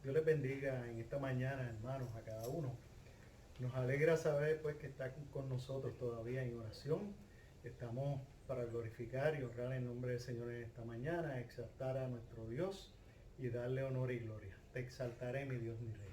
Dios les bendiga en esta mañana, hermanos, a cada uno. Nos alegra saber pues que está con nosotros todavía en oración. Estamos para glorificar y honrar el nombre del Señor en esta mañana, exaltar a nuestro Dios y darle honor y gloria. Te exaltaré, mi Dios, mi Rey.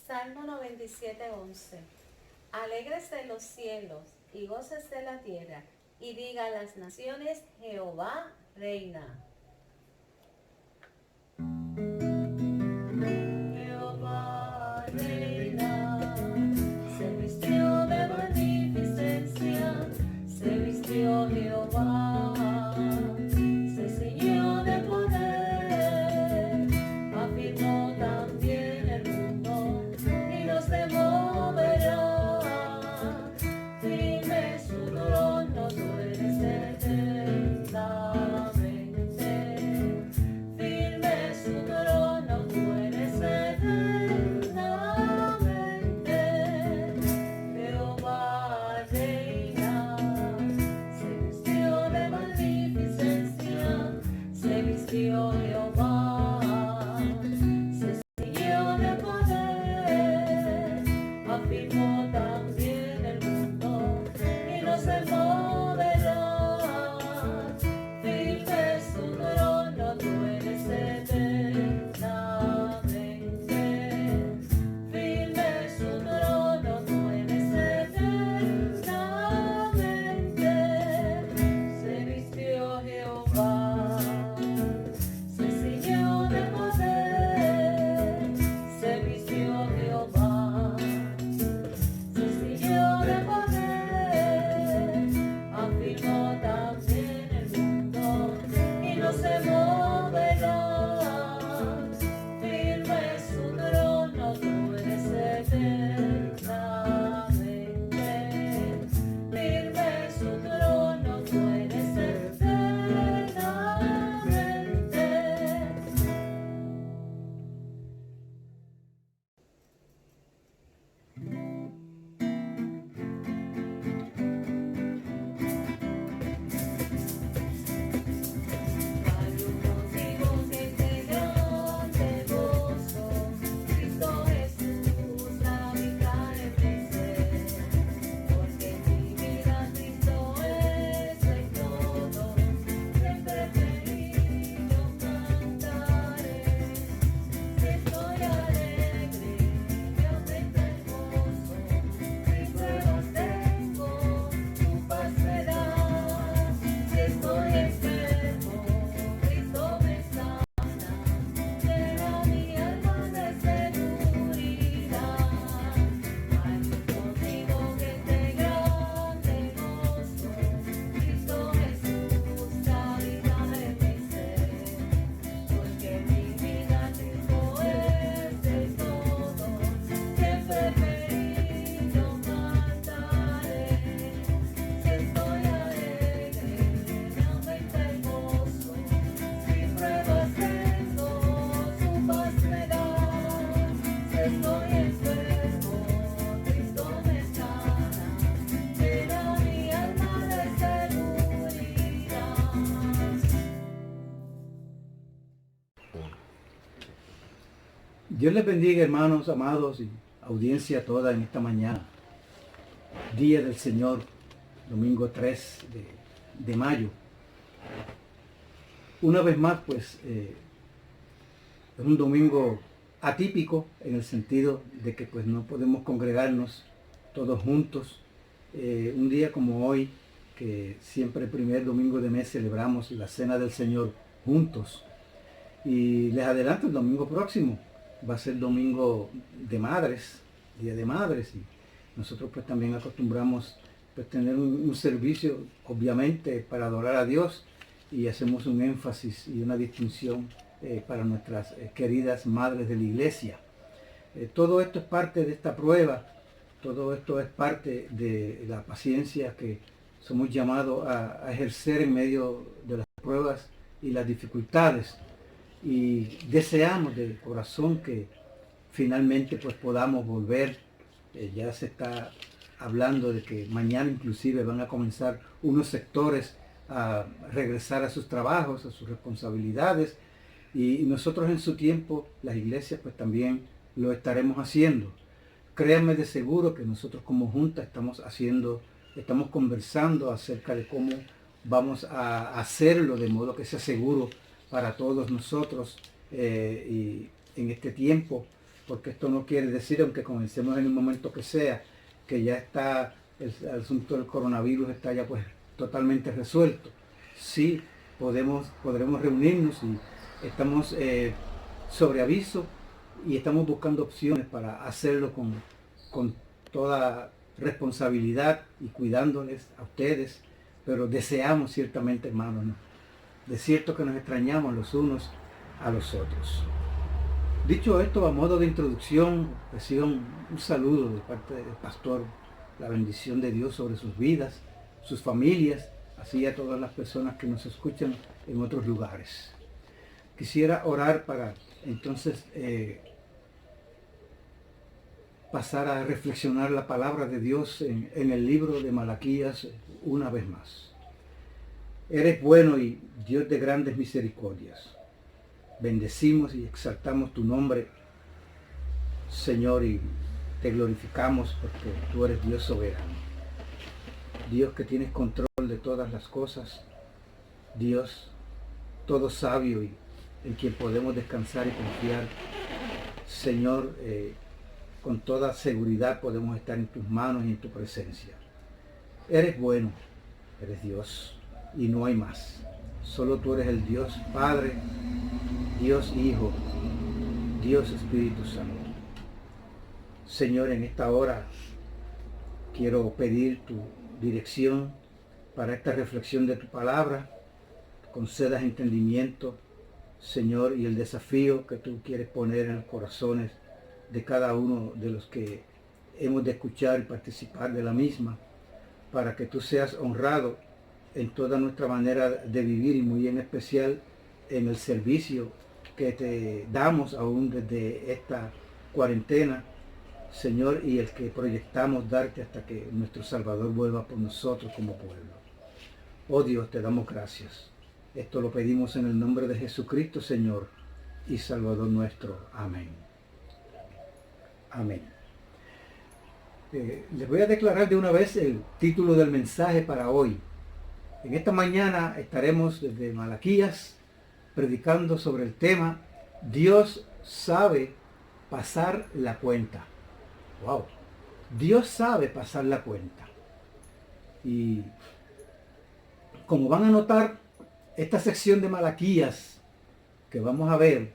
Salmo 97:11. Alégrese los cielos y gócese la tierra, y diga a las naciones: Jehová reina. Jehová reina, se vistió de magnificencia, se vistió Jehová, se ciñó de poder, afirmó también el mundo y no se moverá, firme su trono, tú eres eternamente. Dios les bendiga, hermanos, amados, y audiencia toda en esta mañana. Día del Señor, domingo 3 de mayo. Una vez más, pues, es un domingo atípico en el sentido de que pues no podemos congregarnos todos juntos. Un día como hoy, que siempre el primer domingo de mes celebramos la Cena del Señor juntos. Y les adelanto, el domingo próximo va a ser domingo de madres, Día de Madres, y nosotros pues también acostumbramos pues tener un servicio, obviamente, para adorar a Dios, y hacemos un énfasis y una distinción para nuestras queridas madres de la iglesia. Todo esto es parte de esta prueba, todo esto es parte de la paciencia que somos llamados a ejercer en medio de las pruebas y las dificultades. Y deseamos de corazón que finalmente pues podamos volver. Ya se está hablando de que mañana inclusive van a comenzar unos sectores a regresar a sus trabajos, a sus responsabilidades, y nosotros en su tiempo, las iglesias, pues también lo estaremos haciendo. Créanme de seguro que nosotros como junta estamos conversando acerca de cómo vamos a hacerlo de modo que sea seguro para todos nosotros y en este tiempo, porque esto no quiere decir, aunque comencemos en el momento que sea, que ya está el asunto del coronavirus está ya pues totalmente resuelto. Sí, podremos reunirnos y estamos sobre aviso y estamos buscando opciones para hacerlo con toda responsabilidad y cuidándoles a ustedes, pero deseamos ciertamente, hermanos, ¿no? De cierto que nos extrañamos los unos a los otros. Dicho esto, a modo de introducción, reciban un saludo de parte del pastor, la bendición de Dios sobre sus vidas, sus familias, así a todas las personas que nos escuchan en otros lugares. Quisiera orar para entonces pasar a reflexionar la palabra de Dios en el libro de Malaquías una vez más. Eres bueno y Dios de grandes misericordias. Bendecimos y exaltamos tu nombre, Señor, y te glorificamos porque tú eres Dios soberano. Dios que tienes control de todas las cosas. Dios todo sabio y en quien podemos descansar y confiar. Señor, con toda seguridad podemos estar en tus manos y en tu presencia. Eres bueno, eres Dios. Y no hay más. Solo tú eres el Dios Padre, Dios Hijo, Dios Espíritu Santo. Señor, en esta hora quiero pedir tu dirección para esta reflexión de tu palabra. Concedas entendimiento, Señor, y el desafío que tú quieres poner en los corazones de cada uno de los que hemos de escuchar y participar de la misma, para que tú seas honrado en toda nuestra manera de vivir y muy en especial en el servicio que te damos aún desde esta cuarentena, Señor, y el que proyectamos darte hasta que nuestro Salvador vuelva por nosotros como pueblo. Oh Dios, te damos gracias. Esto lo pedimos en el nombre de Jesucristo, Señor y Salvador nuestro. Amén. Amén. Les voy a declarar de una vez el título del mensaje para hoy. En esta mañana estaremos desde Malaquías predicando sobre el tema Dios sabe pasar la cuenta. Wow. Dios sabe pasar la cuenta. Y como van a notar, esta sección de Malaquías que vamos a ver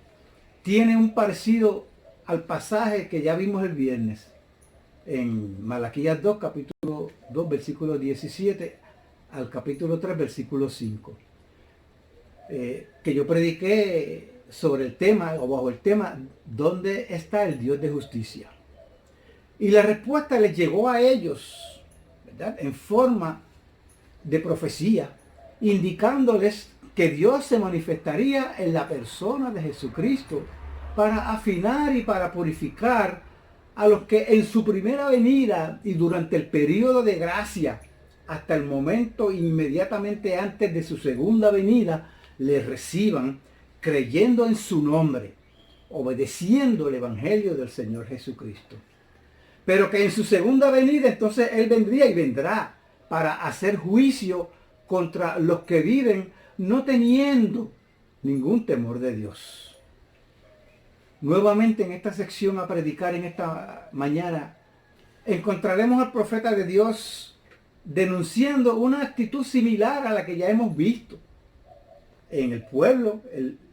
tiene un parecido al pasaje que ya vimos el viernes en Malaquías 2, capítulo 2, versículo 17 al capítulo 3, versículo 5, que yo prediqué sobre el tema, o bajo el tema, ¿dónde está el Dios de justicia? Y la respuesta les llegó a ellos, ¿verdad?, en forma de profecía, indicándoles que Dios se manifestaría en la persona de Jesucristo para afinar y para purificar a los que en su primera venida y durante el período de gracia hasta el momento inmediatamente antes de su segunda venida le reciban creyendo en su nombre. obedeciendo el Evangelio del Señor Jesucristo. Pero que en su segunda venida, entonces Él vendría y vendrá para hacer juicio contra los que viven no teniendo ningún temor de Dios. Nuevamente en esta sección a predicar en esta mañana, encontraremos al profeta de Dios denunciando una actitud similar a la que ya hemos visto en el pueblo,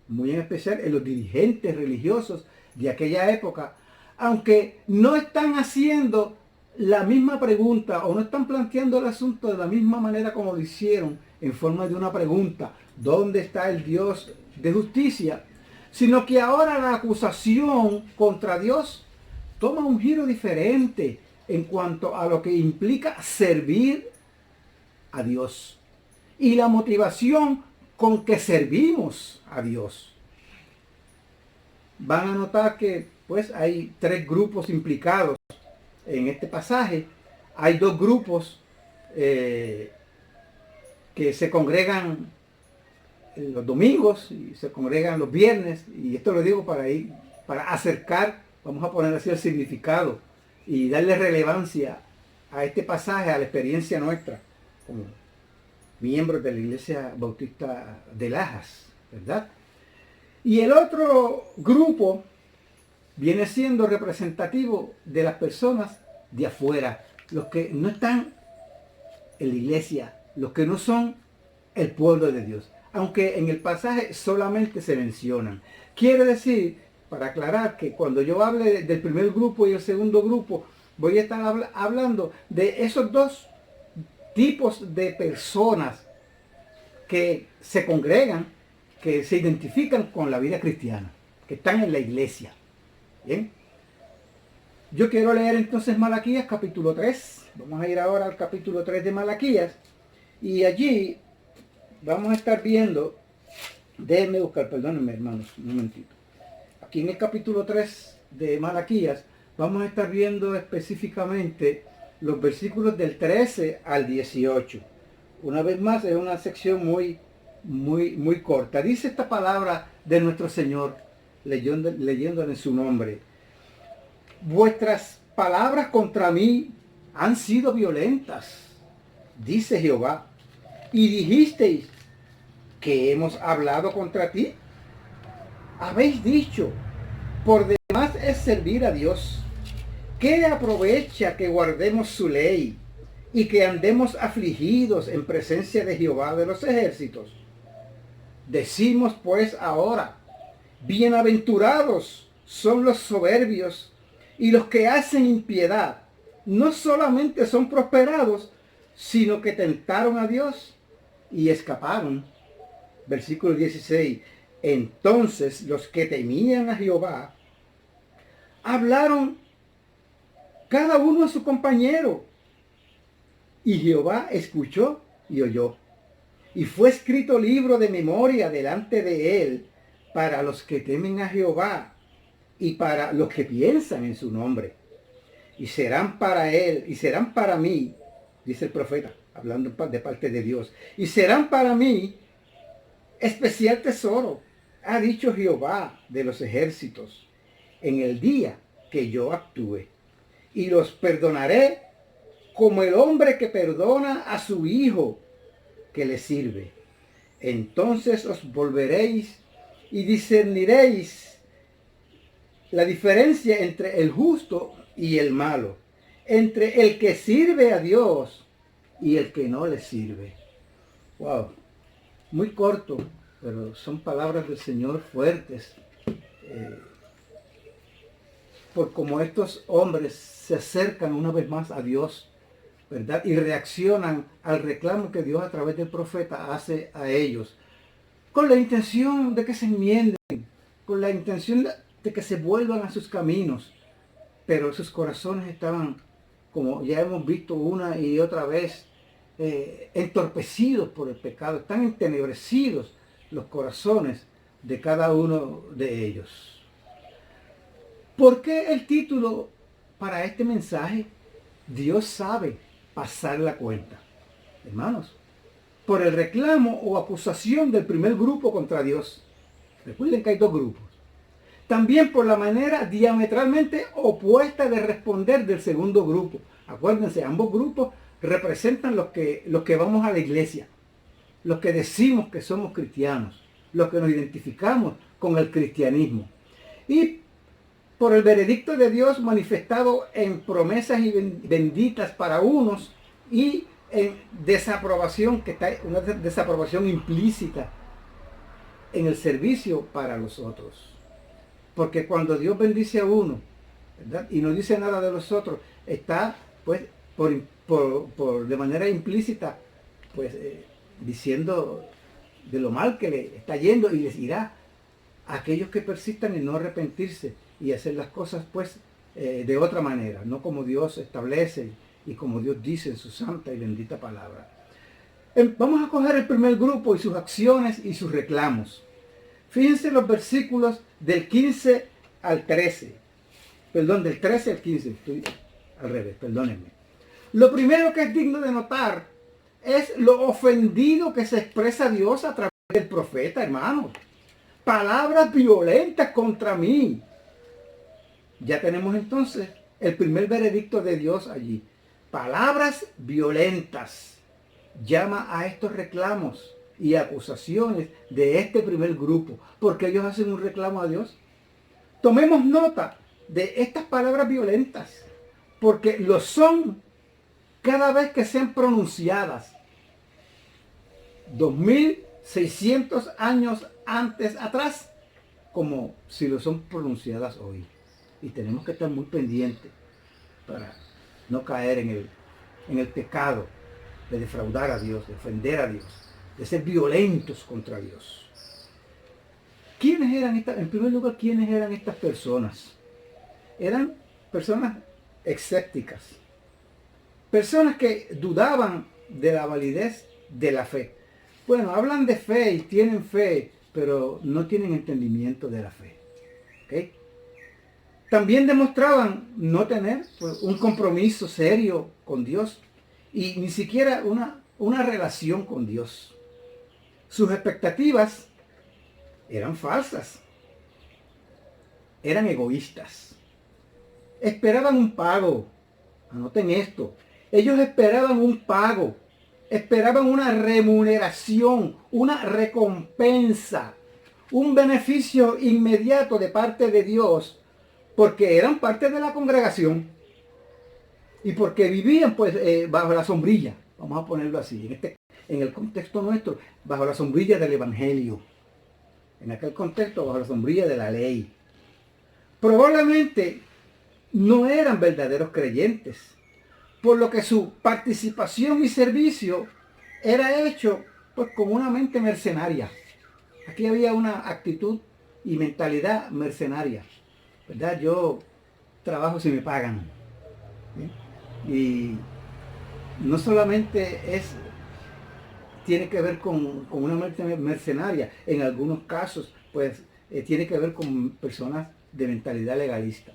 muy en especial en los dirigentes religiosos de aquella época, aunque no están haciendo la misma pregunta o no están planteando el asunto de la misma manera como lo hicieron en forma de una pregunta, ¿dónde está el Dios de justicia? Sino que ahora la acusación contra Dios toma un giro diferente en cuanto a lo que implica servir a Dios y la motivación con que servimos a Dios. Van a notar que pues hay tres grupos implicados en este pasaje. Hay dos grupos que se congregan los domingos y se congregan los viernes, y esto lo digo para acercar, vamos a poner así, el significado y darle relevancia a este pasaje, a la experiencia nuestra como miembros de la Iglesia Bautista de Lajas, ¿verdad? Y el otro grupo viene siendo representativo de las personas de afuera, los que no están en la iglesia, los que no son el pueblo de Dios, aunque en el pasaje solamente se mencionan. Quiere decir, para aclarar, que cuando yo hable del primer grupo y el segundo grupo, voy a estar hablando de esos dos tipos de personas que se congregan, que se identifican con la vida cristiana, que están en la iglesia. Bien, yo quiero leer entonces Malaquías capítulo 3. Vamos a ir ahora al capítulo 3 de Malaquías, y allí vamos a estar viendo, déjenme buscar, perdónenme hermanos, un momentito. Aquí en el capítulo 3 de Malaquías vamos a estar viendo específicamente los versículos del 13 al 18. Una vez más, es una sección muy corta. Dice esta palabra de nuestro Señor, leyéndola en su nombre: vuestras palabras contra mí han sido violentas, dice Jehová, y dijisteis que hemos hablado contra ti. Habéis dicho, por demás es servir a Dios. ¿Qué aprovecha que guardemos su ley y que andemos afligidos en presencia de Jehová de los ejércitos? Decimos pues ahora, bienaventurados son los soberbios y los que hacen impiedad. No solamente son prosperados, sino que tentaron a Dios y escaparon. Versículo 16. Entonces los que temían a Jehová hablaron cada uno a su compañero, y Jehová escuchó y oyó. Y fue escrito libro de memoria delante de él para los que temen a Jehová y para los que piensan en su nombre. Y serán para él, y serán para mí, dice el profeta, hablando de parte de Dios, y serán para mí especial tesoro, ha dicho Jehová de los ejércitos, en el día que yo actúe. Y los perdonaré como el hombre que perdona a su hijo que le sirve. Entonces os volveréis y discerniréis la diferencia entre el justo y el malo, entre el que sirve a Dios y el que no le sirve. Wow, muy corto, pero son palabras del Señor fuertes. Por como estos hombres se acercan una vez más a Dios, ¿verdad? Y reaccionan al reclamo que Dios a través del profeta hace a ellos, con la intención de que se enmienden, con la intención de que se vuelvan a sus caminos, pero sus corazones estaban, como ya hemos visto una y otra vez, entorpecidos por el pecado. Están entenebrecidos los corazones de cada uno de ellos. ¿Por qué el título para este mensaje? Dios sabe pasar la cuenta. Hermanos, por el reclamo o acusación del primer grupo contra Dios. Recuerden que hay dos grupos. también por la manera diametralmente opuesta de responder del segundo grupo. Acuérdense, ambos grupos representan los que vamos a la iglesia, los que decimos que somos cristianos, los que nos identificamos con el cristianismo. Y por el veredicto de Dios manifestado en promesas y benditas para unos y en desaprobación, que está una desaprobación implícita en el servicio para los otros. Porque cuando Dios bendice a uno, ¿verdad?, y no dice nada de los otros, está pues de manera implícita pues diciendo de lo mal que le está yendo, y les dirá a aquellos que persistan en no arrepentirse y hacer las cosas pues de otra manera, no como Dios establece y como Dios dice en su santa y bendita palabra. Vamos a coger el primer grupo y sus acciones y sus reclamos. Fíjense los versículos del 15 al 13. Perdón, del 13 al 15. Estoy al revés, perdónenme. Lo primero que es digno de notar es lo ofendido que se expresa Dios a través del profeta, hermanos. Palabras violentas contra mí. Ya tenemos entonces el primer veredicto de Dios allí. Palabras violentas. Llama a estos reclamos y acusaciones de este primer grupo, porque ellos hacen un reclamo a Dios. Tomemos nota de estas palabras violentas, porque lo son cada vez que sean pronunciadas. 2600 años atrás, como si lo son pronunciadas hoy. Y tenemos que estar muy pendientes para no caer en el pecado de defraudar a Dios, de ofender a Dios, de ser violentos contra Dios. ¿Quiénes eran estas? En primer lugar, ¿quiénes eran estas personas? Eran personas escépticas, personas que dudaban de la validez de la fe. Bueno, hablan de fe y tienen fe, pero no tienen entendimiento de la fe. ¿Okay? También demostraban no tener pues, un compromiso serio con Dios y ni siquiera una relación con Dios. Sus expectativas eran falsas, eran egoístas. Esperaban un pago. Anoten esto. Ellos esperaban un pago, esperaban una remuneración, una recompensa, un beneficio inmediato de parte de Dios, porque eran parte de la congregación y porque vivían pues bajo la sombrilla, vamos a ponerlo así, en el contexto nuestro, bajo la sombrilla del Evangelio, en aquel contexto bajo la sombrilla de la ley. Probablemente no eran verdaderos creyentes, por lo que su participación y servicio era hecho pues con una mente mercenaria. Aquí había una actitud y mentalidad mercenaria, ¿verdad? Yo trabajo si me pagan, ¿sí? Y no solamente tiene que ver con una mente mercenaria, en algunos casos pues tiene que ver con personas de mentalidad legalista,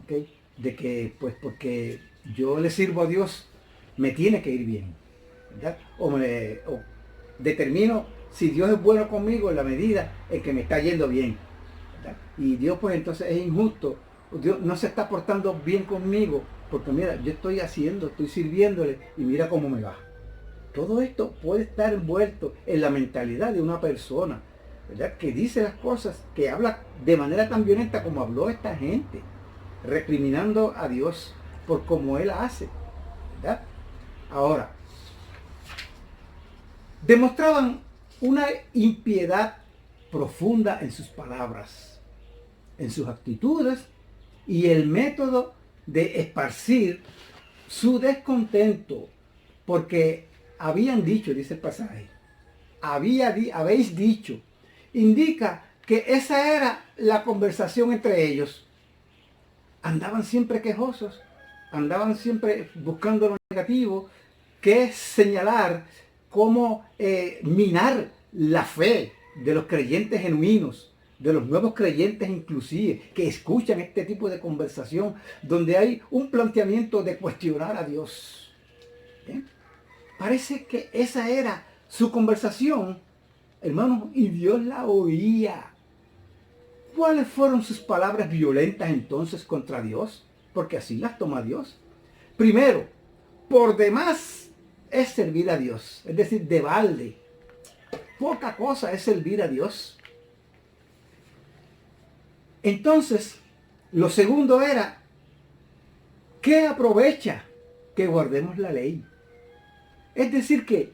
¿ok? De que pues porque yo le sirvo a Dios me tiene que ir bien, ¿verdad? O determino si Dios es bueno conmigo en la medida en que me está yendo bien, ¿verdad? Y Dios pues entonces es injusto, Dios no se está portando bien conmigo porque mira, yo estoy sirviéndole y mira cómo me va. Todo esto puede estar envuelto en la mentalidad de una persona, ¿verdad?, que dice las cosas, que habla de manera tan violenta como habló esta gente, recriminando a Dios por cómo Él hace, ¿verdad? Ahora, demostraban una impiedad profunda en sus palabras, en sus actitudes y el método de esparcir su descontento, porque habían dicho, dice el pasaje, habéis dicho, indica que esa era la conversación entre ellos. Andaban siempre quejosos, andaban siempre buscando lo negativo, que es señalar cómo minar la fe de los creyentes genuinos, de los nuevos creyentes inclusive, que escuchan este tipo de conversación donde hay un planteamiento de cuestionar a Dios. ¿Bien? Parece que esa era su conversación, hermanos, y Dios la oía. cuáles fueron sus palabras violentas entonces contra Dios? Porque así las toma Dios. Primero, por demás es servir a Dios, es decir, de balde. Poca cosa es servir a Dios. Entonces, lo segundo era, ¿qué aprovecha que guardemos la ley? Es decir, que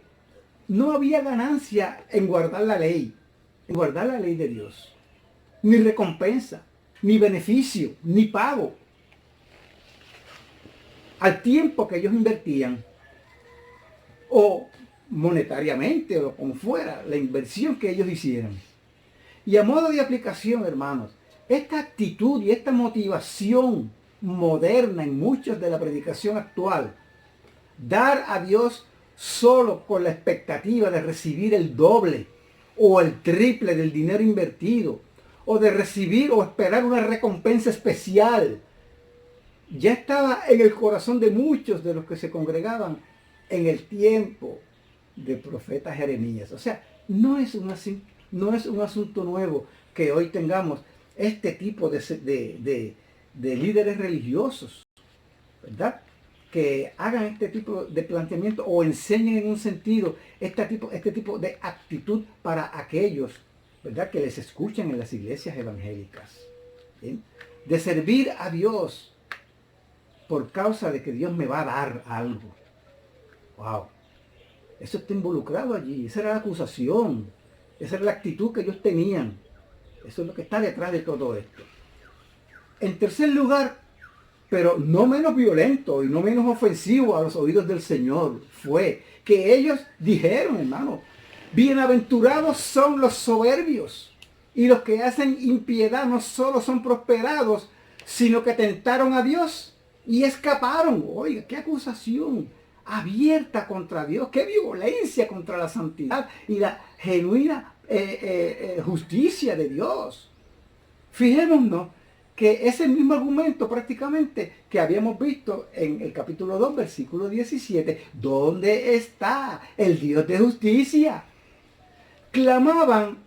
no había ganancia en guardar la ley de Dios. Ni recompensa, ni beneficio, ni pago. Al tiempo que ellos invertían, o monetariamente, o como fuera, la inversión que ellos hicieran. Y a modo de aplicación, hermanos, esta actitud y esta motivación moderna en muchos de la predicación actual, dar a Dios solo con la expectativa de recibir el doble o el triple del dinero invertido, o de recibir o esperar una recompensa especial, ya estaba en el corazón de muchos de los que se congregaban en el tiempo del profeta Jeremías. O sea, no es un asunto nuevo que hoy tengamos este tipo de líderes religiosos, ¿verdad? Que hagan este tipo de planteamiento o enseñen en un sentido este tipo de actitud para aquellos, ¿verdad?, que les escuchan en las iglesias evangélicas. ¿Bien? De servir a Dios por causa de que Dios me va a dar algo. ¡Wow! Eso está involucrado allí. Esa era la acusación. Esa era la actitud que ellos tenían. Eso es lo que está detrás de todo esto. En tercer lugar, pero no menos violento y no menos ofensivo a los oídos del Señor, fue que ellos dijeron, hermano, bienaventurados son los soberbios, y los que hacen impiedad no solo son prosperados, sino que tentaron a Dios y escaparon. Oiga, qué acusación abierta contra Dios, qué violencia contra la santidad y la genuina justicia de Dios. Fijémonos que ese mismo argumento prácticamente que habíamos visto en el capítulo 2, versículo 17, ¿dónde está el Dios de justicia? Clamaban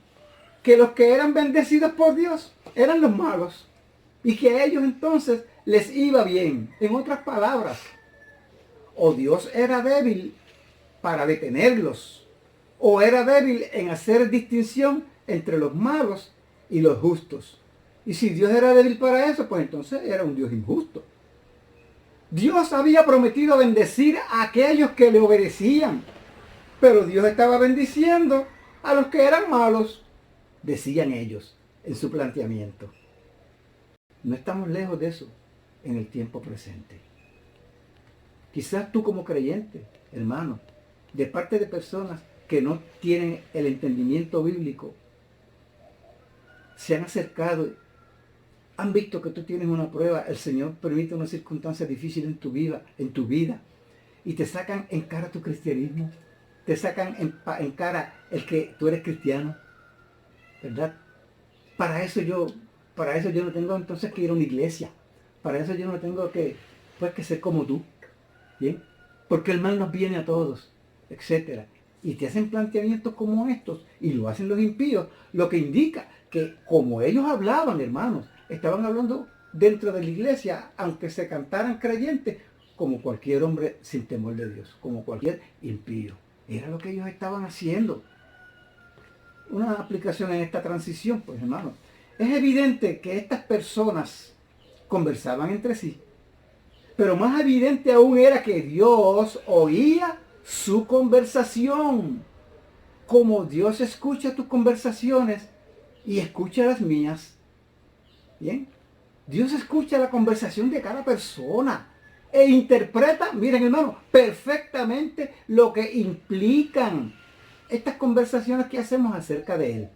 que los que eran bendecidos por Dios eran los malos y que a ellos entonces les iba bien. En otras palabras, o Dios era débil para detenerlos, o era débil en hacer distinción entre los malos y los justos. Y si Dios era débil para eso, pues entonces era un Dios injusto. Dios había prometido bendecir a aquellos que le obedecían, pero Dios estaba bendiciendo a los que eran malos, decían ellos en su planteamiento. No estamos lejos de eso en el tiempo presente. Quizás tú como creyente, hermano, de parte de personas que no tienen el entendimiento bíblico, se han acercado, han visto que tú tienes una prueba, el Señor permite una circunstancia difícil en tu vida, y te sacan en cara tu cristianismo, te sacan en cara el que tú eres cristiano, ¿verdad? Para eso yo no tengo entonces que ir a una iglesia, para eso yo no tengo que ser como tú, ¿bien? Porque el mal nos viene a todos, etcétera. Y te hacen planteamientos como estos, y lo hacen los impíos, lo que indica que como ellos hablaban, hermanos, estaban hablando dentro de la iglesia, aunque se cantaran creyentes, como cualquier hombre sin temor de Dios, como cualquier impío. Era lo que ellos estaban haciendo. Una aplicación en esta transición, pues hermanos, es evidente que estas personas conversaban entre sí, pero más evidente aún era que Dios oía su conversación. Como Dios escucha tus conversaciones y escucha las mías. Bien, Dios escucha la conversación de cada persona e interpreta, miren hermano, perfectamente lo que implican estas conversaciones que hacemos acerca de Él.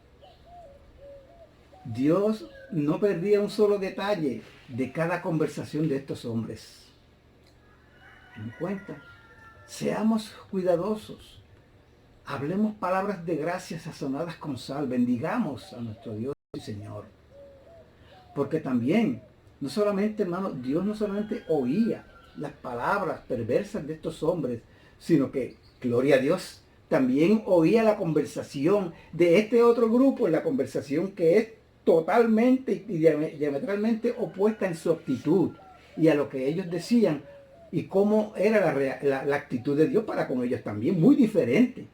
Dios no perdía un solo detalle de cada conversación de estos hombres. En cuenta, seamos cuidadosos, hablemos palabras de gracia sazonadas con sal, bendigamos a nuestro Dios y Señor. Porque también, no solamente, hermano, Dios no solamente oía las palabras perversas de estos hombres, sino que, gloria a Dios, también oía la conversación de este otro grupo, la conversación que es totalmente y diametralmente opuesta en su actitud y a lo que ellos decían y cómo era la actitud de Dios para con ellos también, muy diferente.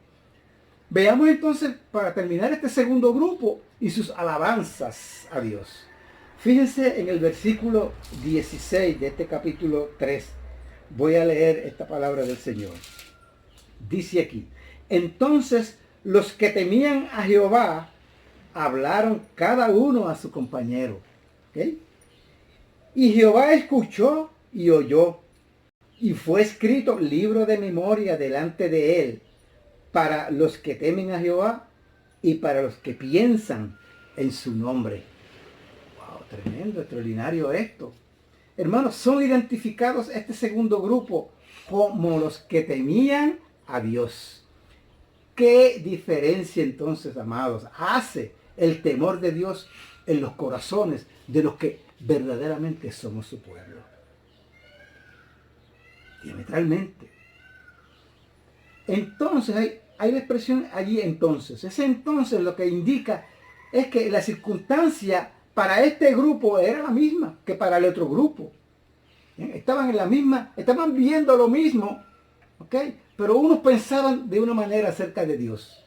Veamos entonces, para terminar, este segundo grupo y sus alabanzas a Dios. Fíjense en el versículo 16 de este capítulo 3. Voy a leer esta palabra del Señor. Dice aquí: entonces los que temían a Jehová hablaron cada uno a su compañero. ¿Okay? Y Jehová escuchó y oyó, y fue escrito libro de memoria delante de él, para los que temen a Jehová y para los que piensan en su nombre. Wow, tremendo, extraordinario esto. Hermanos, son identificados este segundo grupo como los que temían a Dios. ¿Qué diferencia entonces, amados, hace el temor de Dios en los corazones de los que verdaderamente somos su pueblo? Diametralmente. Entonces hay la expresión allí entonces. Ese entonces lo que indica es que la circunstancia para este grupo era la misma que para el otro grupo. Estaban en la misma, estaban viendo lo mismo, ¿ok? Pero unos pensaban de una manera acerca de Dios.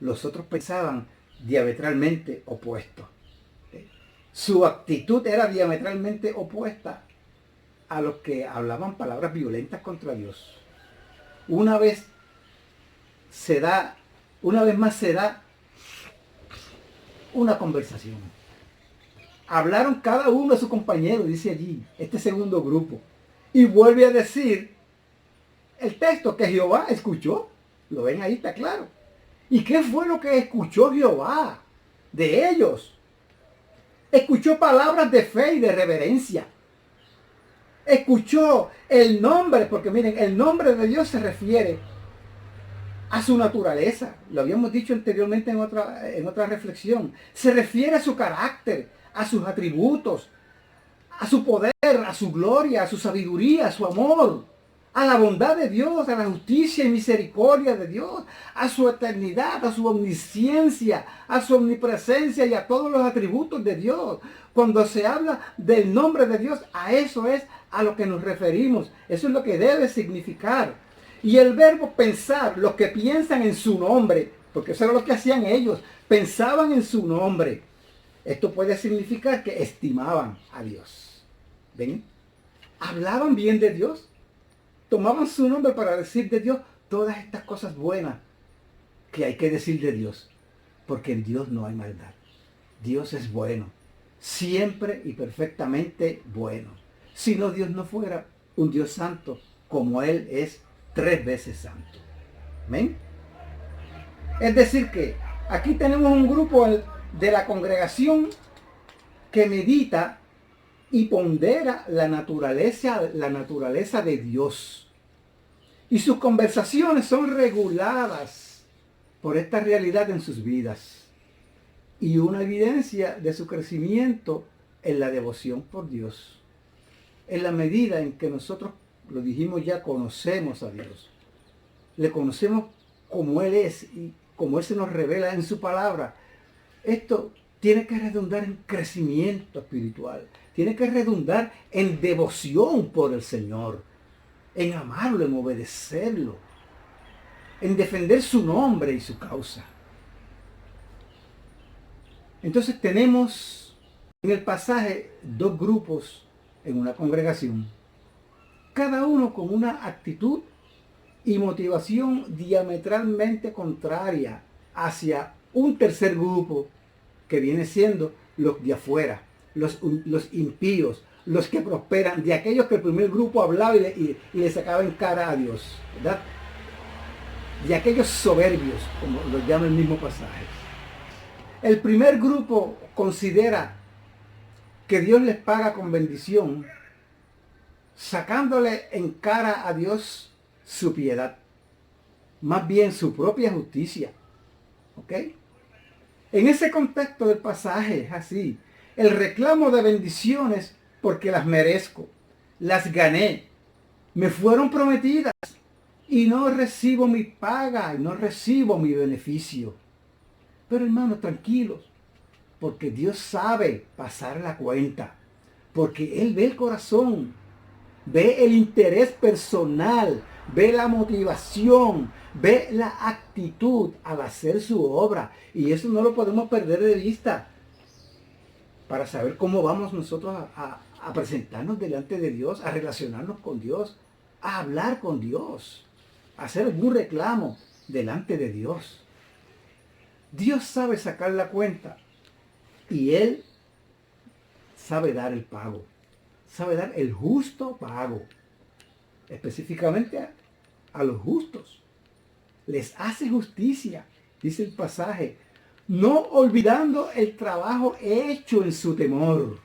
Los otros pensaban diametralmente opuesto. ¿Okay? Su actitud era diametralmente opuesta a los que hablaban palabras violentas contra Dios. Una vez más se da una conversación. Hablaron cada uno a su compañero, dice allí, este segundo grupo. Y vuelve a decir el texto que Jehová escuchó. Lo ven ahí, está claro. ¿Y qué fue lo que escuchó Jehová de ellos? Escuchó palabras de fe y de reverencia. Escuchó el nombre, porque miren, el nombre de Dios se refiere a su naturaleza. Lo habíamos dicho anteriormente en otra reflexión. Se refiere a su carácter, a sus atributos, a su poder, a su gloria, a su sabiduría, a su amor, a la bondad de Dios, a la justicia y misericordia de Dios, a su eternidad, a su omnisciencia, a su omnipresencia y a todos los atributos de Dios. Cuando se habla del nombre de Dios, a eso es a lo que nos referimos. Eso es lo que debe significar. Y el verbo pensar, los que piensan en su nombre, porque eso era lo que hacían ellos, pensaban en su nombre. Esto puede significar que estimaban a Dios. ¿Ven? Hablaban bien de Dios. Tomaban su nombre para decir de Dios todas estas cosas buenas que hay que decir de Dios. Porque en Dios no hay maldad. Dios es bueno. Siempre y perfectamente bueno. Si no, Dios no fuera un Dios santo como Él es 3 veces santo. ¿Ven? Es decir que aquí tenemos un grupo de la congregación que medita y pondera la naturaleza de Dios. Y sus conversaciones son reguladas por esta realidad en sus vidas. Y una evidencia de su crecimiento en la devoción por Dios. En la medida en que nosotros, lo dijimos ya, conocemos a Dios. Le conocemos como Él es y como Él se nos revela en su palabra. Esto tiene que redundar en crecimiento espiritual. Tiene que redundar en devoción por el Señor. En amarlo, en obedecerlo. En defender su nombre y su causa. Entonces tenemos en el pasaje 2 grupos en una congregación. Cada uno con una actitud y motivación diametralmente contraria hacia un tercer grupo que viene siendo los de afuera, los impíos, los que prosperan, de aquellos que el primer grupo hablaba y le sacaba en cara a Dios, ¿verdad? De aquellos soberbios, como lo llama el mismo pasaje. El primer grupo considera que Dios les paga con bendición, sacándole en cara a Dios su piedad, más bien su propia justicia. ¿Ok? En ese contexto del pasaje es así. El reclamo de bendiciones porque las merezco, las gané, me fueron prometidas y no recibo mi paga y no recibo mi beneficio. Pero hermanos, tranquilos, porque Dios sabe pasar la cuenta, porque Él ve el corazón, ve el interés personal, ve la motivación, ve la actitud al hacer su obra. Y eso no lo podemos perder de vista para saber cómo vamos nosotros a presentarnos delante de Dios, a relacionarnos con Dios, a hablar con Dios, a hacer algún reclamo delante de Dios. Dios sabe sacar la cuenta y Él sabe dar el pago, sabe dar el justo pago, específicamente a los justos. Les hace justicia, dice el pasaje, no olvidando el trabajo hecho en su temor.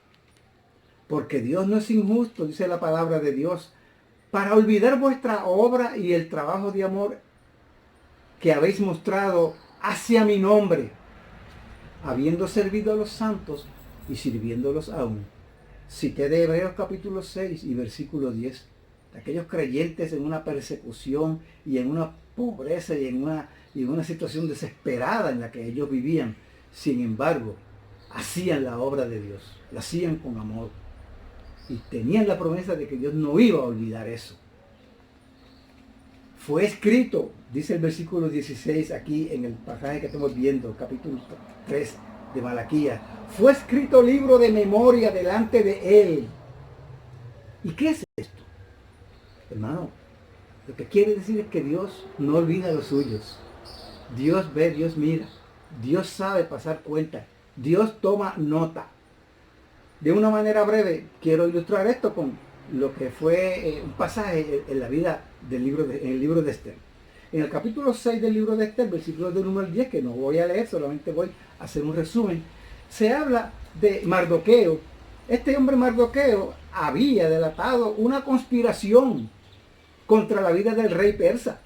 Porque Dios no es injusto, dice la palabra de Dios, para olvidar vuestra obra y el trabajo de amor que habéis mostrado hacia mi nombre, habiendo servido a los santos y sirviéndolos aún. Cité de Hebreos capítulo 6 y versículo 10, de aquellos creyentes en una persecución y en una pobreza y en una situación desesperada en la que ellos vivían. Sin embargo, hacían la obra de Dios, la hacían con amor y tenían la promesa de que Dios no iba a olvidar eso. Fue escrito, dice el versículo 16 aquí en el pasaje que estamos viendo, capítulo 3 de Malaquías, fue escrito libro de memoria delante de Él. ¿Y qué es esto? Hermano, lo que quiere decir es que Dios no olvida a los suyos. Dios ve, Dios mira, Dios sabe pasar cuenta, Dios toma nota. De una manera breve, quiero ilustrar esto con lo que fue un pasaje en la vida en el libro de Esther. En el capítulo 6 del libro de Esther, versículos del 1 al 10, que no voy a leer, solamente voy a hacer un resumen, se habla de Mardoqueo. Este hombre Mardoqueo había delatado una conspiración contra la vida del rey persa.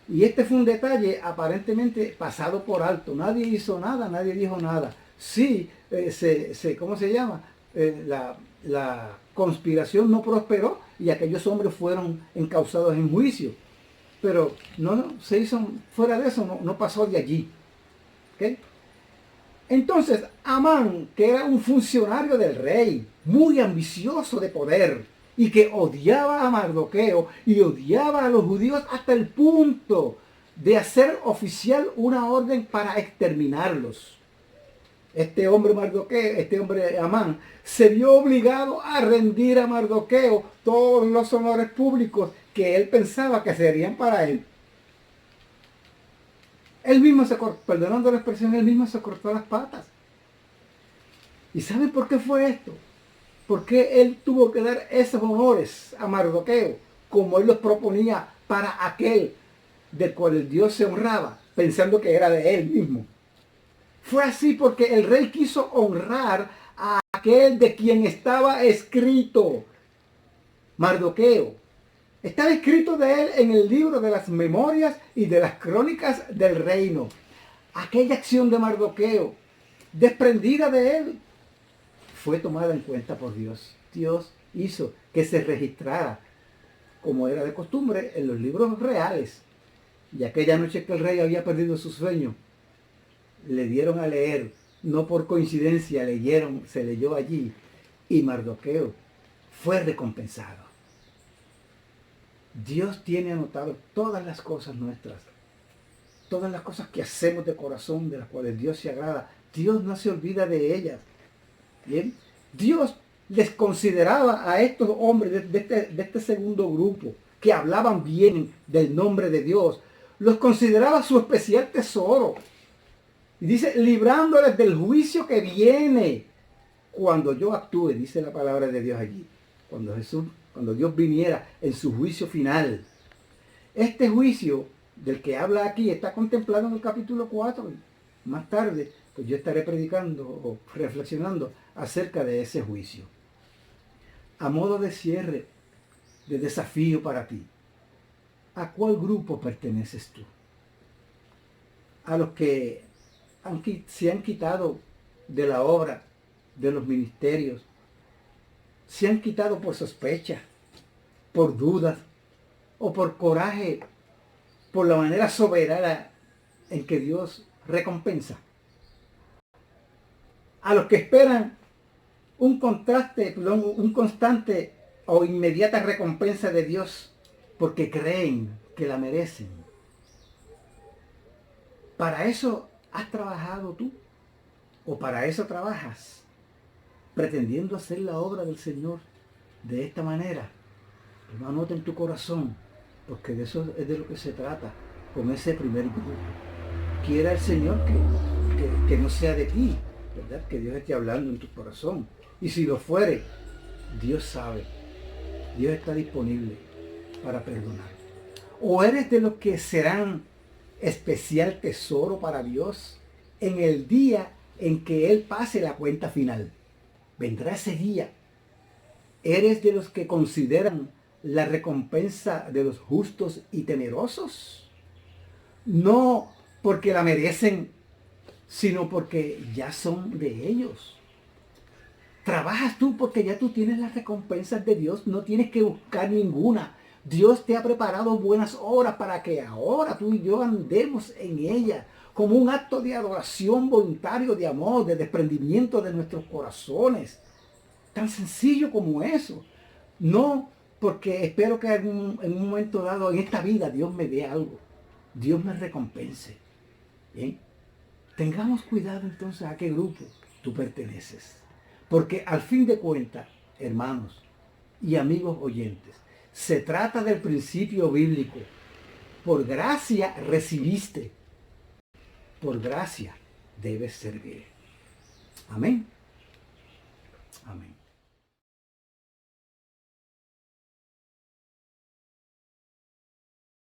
Y este fue un detalle aparentemente pasado por alto. Nadie hizo nada, nadie dijo nada. Sí, ¿cómo se llama? La conspiración no prosperó y aquellos hombres fueron encausados en juicio. Pero no se hizo, fuera de eso, no pasó de allí. ¿Okay? Entonces, Amán, que era un funcionario del rey, muy ambicioso de poder, y que odiaba a Mardoqueo y odiaba a los judíos hasta el punto de hacer oficial una orden para exterminarlos. Este hombre Mardoqueo, este hombre Amán, se vio obligado a rendir a Mardoqueo todos los honores públicos que él pensaba que serían para él. Él mismo perdonando la expresión, él mismo se cortó las patas. ¿Y saben por qué fue esto? Porque él tuvo que dar esos honores a Mardoqueo, como él los proponía para aquel del cual el Dios se honraba, pensando que era de él mismo. Fue así porque el rey quiso honrar a aquel de quien estaba escrito, Mardoqueo. Estaba escrito de él en el libro de las memorias y de las crónicas del reino. Aquella acción de Mardoqueo, desprendida de él, fue tomada en cuenta por Dios. Dios hizo que se registrara, como era de costumbre, en los libros reales. Y aquella noche que el rey había perdido su sueño, le dieron a leer, no por coincidencia se leyó allí, y Mardoqueo fue recompensado. Dios tiene anotado todas las cosas nuestras, todas las cosas que hacemos de corazón, de las cuales Dios se agrada. Dios no se olvida de ellas. Bien, Dios les consideraba a estos hombres de este segundo grupo que hablaban bien del nombre de Dios, los consideraba su especial tesoro. Y dice, librándoles del juicio que viene cuando yo actúe, dice la palabra de Dios allí. Cuando Dios viniera en su juicio final. Este juicio del que habla aquí está contemplado en el capítulo 4. Más tarde, pues yo estaré predicando o reflexionando acerca de ese juicio. A modo de cierre, de desafío para ti, ¿a cuál grupo perteneces tú? A los que se han quitado de la obra, de los ministerios, se han quitado por sospecha, por dudas o por coraje, por la manera soberana en que Dios recompensa. a los que esperan un constante o inmediata recompensa de Dios porque creen que la merecen. ¿Para eso has trabajado tú? ¿O para eso trabajas? Pretendiendo hacer la obra del Señor de esta manera. No anota en tu corazón, porque de eso es de lo que se trata con ese primer grupo. Quiera el Señor que no sea de ti, ¿verdad? Que Dios esté hablando en tu corazón. Y si lo fuere, Dios sabe. Dios está disponible para perdonar. O eres de los que serán especial tesoro para Dios en el día en que Él pase la cuenta final. Vendrá ese día. ¿Eres de los que consideran la recompensa de los justos y temerosos? No porque la merecen, sino porque ya son de ellos. Trabajas tú porque ya tú tienes las recompensas de Dios, no tienes que buscar ninguna. Dios te ha preparado buenas obras para que ahora tú y yo andemos en ellas como un acto de adoración voluntario, de amor, de desprendimiento de nuestros corazones. Tan sencillo como eso. No porque espero que en un momento dado en esta vida Dios me dé algo. Dios me recompense. ¿Bien? Tengamos cuidado entonces a qué grupo tú perteneces. Porque al fin de cuentas, hermanos y amigos oyentes, se trata del principio bíblico. Por gracia recibiste. Por gracia debes servir. Amén. Amén.